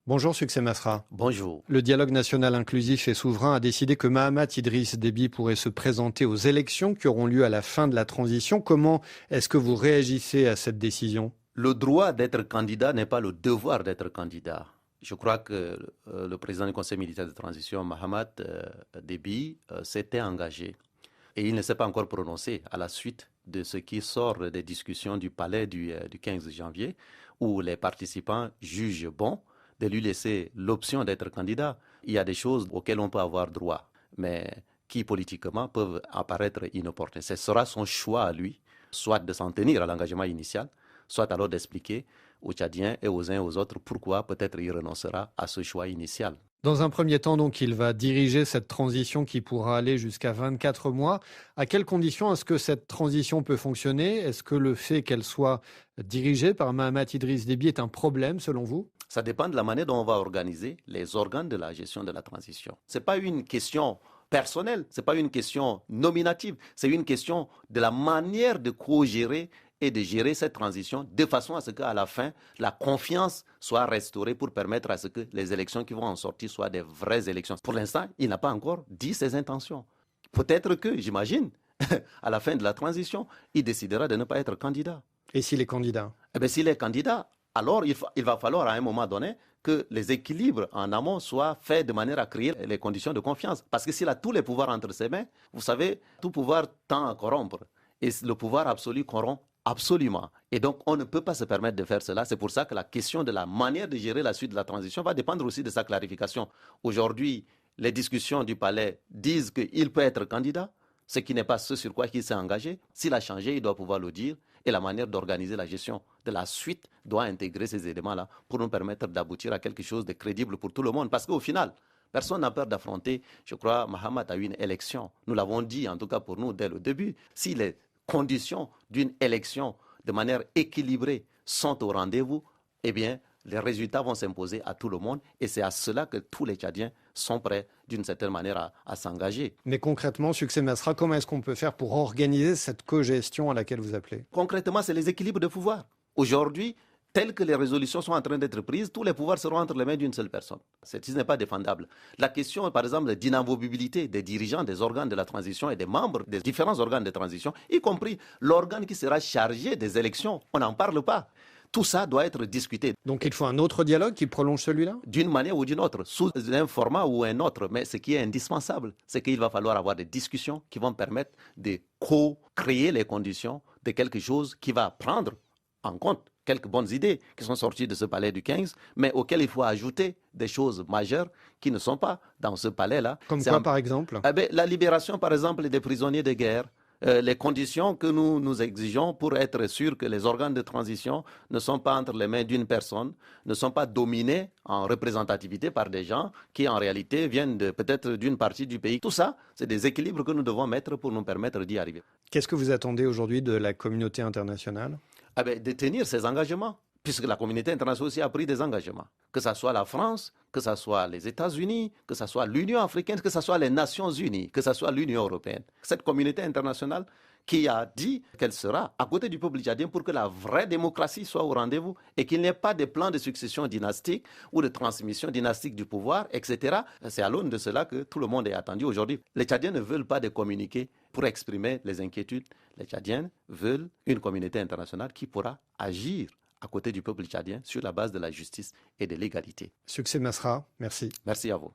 Bonjour Succès Masra. Bonjour. Le dialogue national inclusif et souverain a décidé que Mahamat Idriss Déby pourrait se présenter aux élections qui auront lieu à la fin de la transition. Comment est-ce que vous réagissez à cette décision? Le droit d'être candidat n'est pas le devoir d'être candidat. Je crois que le président du Conseil militaire de transition, Mahamat Déby, s'était engagé. Et il ne s'est pas encore prononcé à la suite de ce qui sort des discussions du palais du 15 janvier, où les participants jugent bon de lui laisser l'option d'être candidat. Il y a des choses auxquelles on peut avoir droit, mais qui politiquement peuvent apparaître inopportunes. Ce sera son choix à lui, soit de s'en tenir à l'engagement initial, soit alors d'expliquer aux Tchadiens et aux uns et aux autres pourquoi peut-être il renoncera à ce choix initial. Dans un premier temps, donc, il va diriger cette transition qui pourra aller jusqu'à 24 mois. À quelles conditions est-ce que cette transition peut fonctionner? Est-ce que le fait qu'elle soit dirigée par Mahamat Idriss Déby est un problème selon vous? Ça dépend de la manière dont on va organiser les organes de la gestion de la transition. Ce n'est pas une question personnelle, ce n'est pas une question nominative, c'est une question de la manière de co-gérer et de gérer cette transition de façon à ce qu'à la fin, la confiance soit restaurée pour permettre à ce que les élections qui vont en sortir soient des vraies élections. Pour l'instant, il n'a pas encore dit ses intentions. Peut-être que, j'imagine, à la fin de la transition, il décidera de ne pas être candidat. Et s'il est candidat? Eh bien, s'il est candidat, alors il va falloir à un moment donné que les équilibres en amont soient faits de manière à créer les conditions de confiance. Parce que s'il a tous les pouvoirs entre ses mains, vous savez, tout pouvoir tend à corrompre. Et le pouvoir absolu corrompt absolument. Et donc, on ne peut pas se permettre de faire cela. C'est pour ça que la question de la manière de gérer la suite de la transition va dépendre aussi de sa clarification. Aujourd'hui, les discussions du palais disent qu'il peut être candidat, ce qui n'est pas ce sur quoi il s'est engagé. S'il a changé, il doit pouvoir le dire. Et la manière d'organiser la gestion de la suite doit intégrer ces éléments-là pour nous permettre d'aboutir à quelque chose de crédible pour tout le monde. Parce qu'au final, personne n'a peur d'affronter. Je crois Mahamat a eu une élection. Nous l'avons dit, en tout cas pour nous, dès le début. Si les conditions d'une élection de manière équilibrée sont au rendez-vous, eh bien, les résultats vont s'imposer à tout le monde et c'est à cela que tous les Tchadiens sont prêts d'une certaine manière à s'engager. Mais concrètement, Succès Masra, comment est-ce qu'on peut faire pour organiser cette cogestion à laquelle vous appelez? Concrètement, c'est les équilibres de pouvoir. Aujourd'hui, telles que les résolutions sont en train d'être prises, tous les pouvoirs seront entre les mains d'une seule personne. Ce n'est pas défendable. La question, par exemple, d'inamovibilité des dirigeants des organes de la transition et des membres des différents organes de transition, y compris l'organe qui sera chargé des élections, on n'en parle pas. Tout ça doit être discuté. Donc il faut un autre dialogue qui prolonge celui-là? D'une manière ou d'une autre, sous un format ou un autre. Mais ce qui est indispensable, c'est qu'il va falloir avoir des discussions qui vont permettre de co-créer les conditions de quelque chose qui va prendre en compte quelques bonnes idées qui sont sorties de ce palais du 15, mais auxquelles il faut ajouter des choses majeures qui ne sont pas dans ce palais-là. Comme quoi, par exemple? La libération, par exemple, des prisonniers de guerre. Les conditions que nous exigeons pour être sûr que les organes de transition ne sont pas entre les mains d'une personne, ne sont pas dominés en représentativité par des gens qui en réalité viennent peut-être d'une partie du pays. Tout ça, c'est des équilibres que nous devons mettre pour nous permettre d'y arriver. Qu'est-ce que vous attendez aujourd'hui de la communauté internationale? De tenir ses engagements, puisque la communauté internationale aussi a pris des engagements. Que ce soit la France, que ce soit les États-Unis, que ce soit l'Union africaine, que ce soit les Nations unies, que ce soit l'Union européenne. Cette communauté internationale qui a dit qu'elle sera à côté du peuple tchadien pour que la vraie démocratie soit au rendez-vous et qu'il n'y ait pas de plan de succession dynastique ou de transmission dynastique du pouvoir, etc. C'est à l'aune de cela que tout le monde est attendu aujourd'hui. Les Tchadiens ne veulent pas de communiqués pour exprimer les inquiétudes. Les Tchadiens veulent une communauté internationale qui pourra agir à côté du peuple tchadien sur la base de la justice et de l'égalité. Succès Masra, merci. Merci à vous.